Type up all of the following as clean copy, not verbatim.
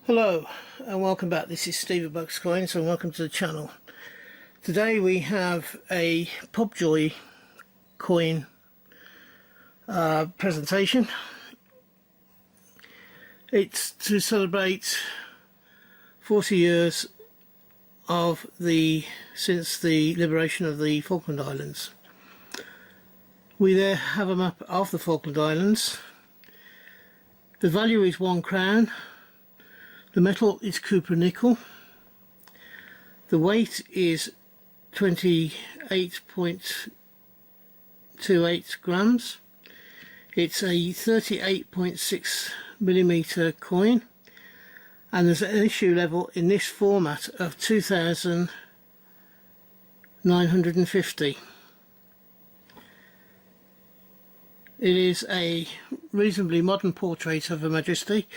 Hello and welcome back. This is Steve of Bucks Coins and welcome to the channel. Today we have a Pobjoy coin presentation. It's to celebrate 40 years since the liberation of the Falkland Islands. We there have a map of the Falkland Islands. The value is £1. The metal is copper nickel. The weight is 28.28 grams. It's a 38.6mm coin, and there's an issue level in this format of 2,950. It is a reasonably modern portrait of Her Majesty,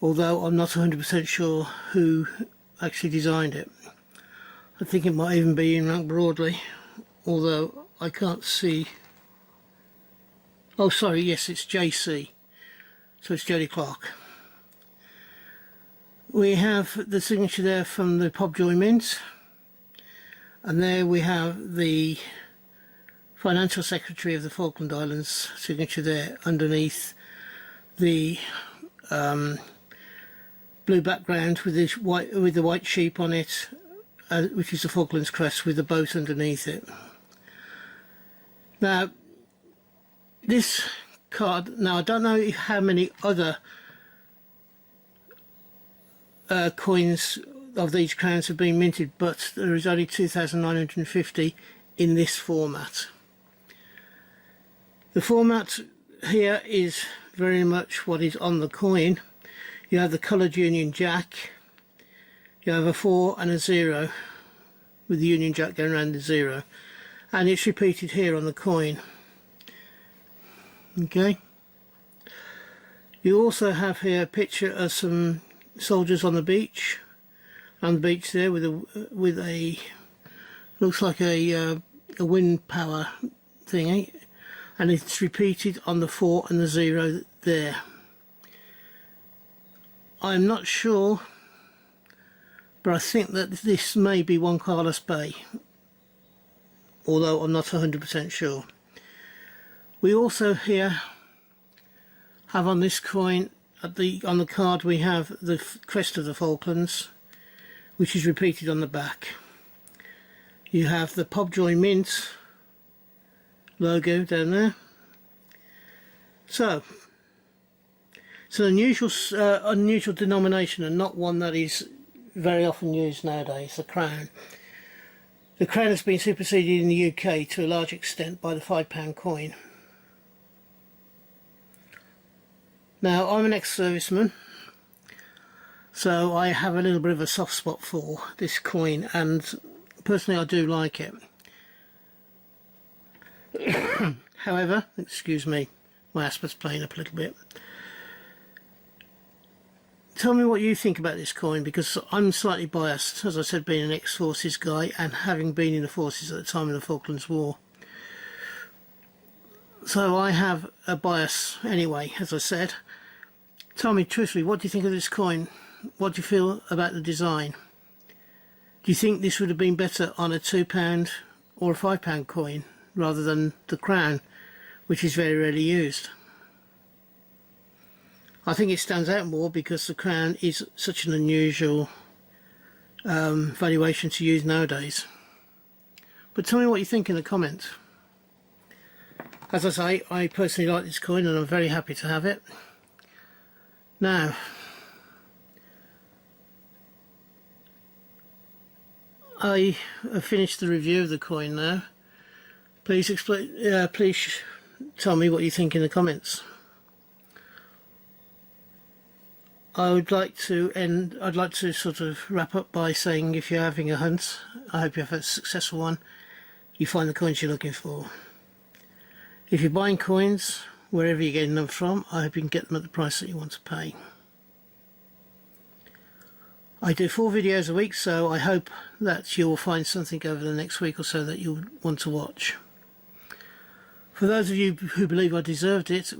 although I'm not 100% sure who actually designed it. I think it might even be in rank broadly, although I can't see. Oh sorry, yes, it's JC, so it's Jodie Clark. We have the signature there from the Pobjoy Mint, and there we have the Financial Secretary of the Falkland Islands signature there underneath the blue background with this the white sheep on it, which is the Falklands crest with the boat underneath it. Now this card, I don't know how many other coins of these crowns have been minted, but there is only 2,950 in this format. The format here is very much what is on the coin. You have the coloured Union Jack, you have a 4 and a 0 with the Union Jack going around the 0, and it's repeated here on the coin. Okay. You also have here a picture of some soldiers on the beach there with a looks like a wind power thingy, and it's repeated on the 4 and the 0 there. I'm not sure, but I think that this may be Juan Carlos Bay, although I'm not 100% sure. We also here have on this coin, on the card, we have the crest of the Falklands, which is repeated on the back. You have the Pobjoy Mint logo down there. So it's an unusual denomination, and not one that is very often used nowadays, the crown. The crown has been superseded in the UK to a large extent by the £5 coin. Now I'm an ex-serviceman, so I have a little bit of a soft spot for this coin, and personally I do like it. However, excuse me, my asthma's playing up a little bit. Tell me what you think about this coin, because I'm slightly biased, as I said, being an ex-forces guy and having been in the forces at the time of the Falklands War. So I have a bias anyway, as I said. Tell me truthfully, what do you think of this coin? What do you feel about the design? Do you think this would have been better on a £2 or a £5 coin rather than the crown, which is very rarely used? I think it stands out more because the crown is such an unusual valuation to use nowadays. But tell me what you think in the comments. As I say, I personally like this coin and I'm very happy to have it. Now, I have finished the review of the coin now. Please tell me what you think in the comments. I'd like to sort of wrap up by saying, if you're having a hunt, I hope you have a successful one. You find the coins you're looking for. If you're buying coins, wherever you're getting them from, I hope you can get them at the price that you want to pay. I do 4 videos a week, so I hope that you'll find something over the next week or so that you'll want to watch. For those of you who believe I deserved it,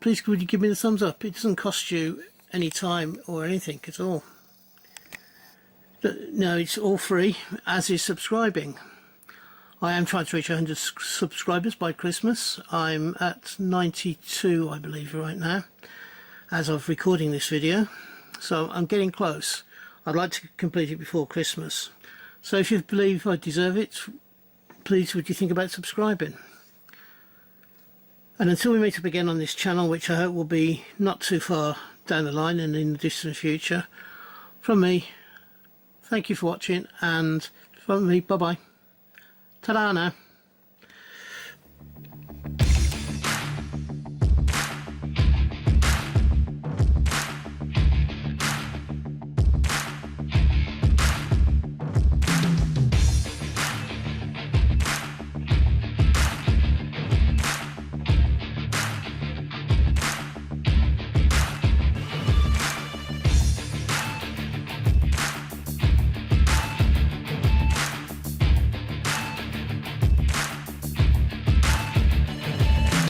please would you give me the thumbs up. It doesn't cost you any time or anything at all. No, it's all free, as is subscribing. I am trying to reach 100 subscribers by Christmas. I'm at 92, I believe, right now, as of recording this video. So I'm getting close. I'd like to complete it before Christmas. So if you believe I deserve it, please would you think about subscribing. And until we meet up again on this channel, which I hope will be not too far down the line and in the distant future, from me, thank you for watching, and from me, bye bye. Ta-da now.